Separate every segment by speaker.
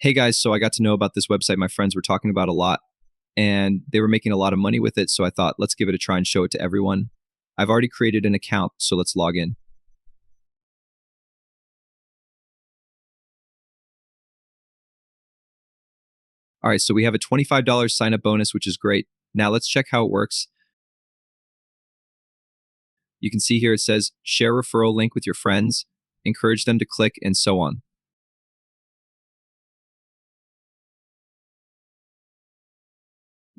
Speaker 1: Hey guys, so I got to know about this website my friends were talking about a lot, and they were making a lot of money with it. So I thought, let's give it a try and show it to everyone. I've already created an account, so let's log in. All right, so we have a $25 sign up bonus, which is great. Now let's check how it works. You can see here it says share referral link with your friends, encourage them to click, and so on.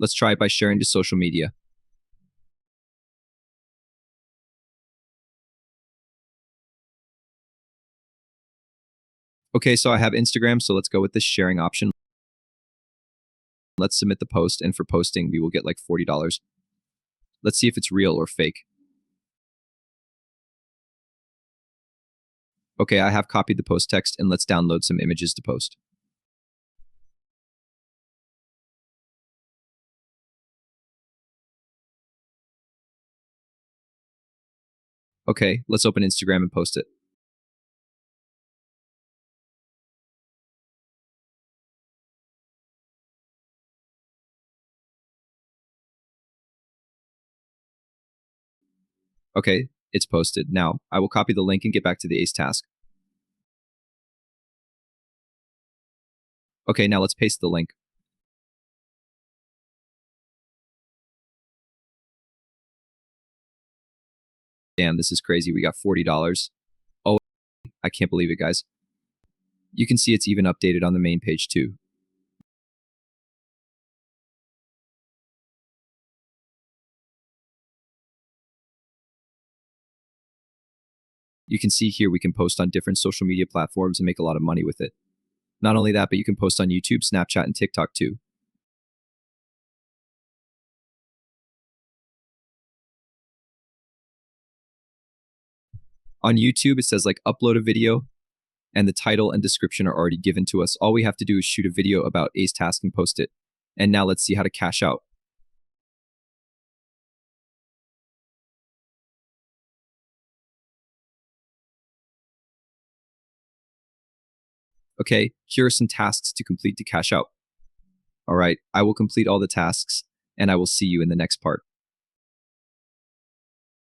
Speaker 1: Let's try it by sharing to social media. Okay, so I have Instagram, so let's go with this sharing option. Let's submit the post, and for posting, we will get like $40. Let's see if it's real or fake. Okay, I have copied the post text, and let's download some images to post. Okay, let's open Instagram and post it. Okay, it's posted. Now, I will copy the link and get back to the Acetask. Okay, now let's paste the link. Damn, this is crazy. We got $40. Oh, I can't believe it, guys. You can see it's even updated on the main page too. You can see here we can post on different social media platforms and make a lot of money with it. Not only that, but you can post on YouTube, Snapchat, and TikTok too. On YouTube, it says like upload a video, and the title and description are already given to us. All we have to do is shoot a video about Acetask and post it. And now let's see how to cash out. Okay, here are some tasks to complete to cash out. All right, I will complete all the tasks, and I will see you in the next part.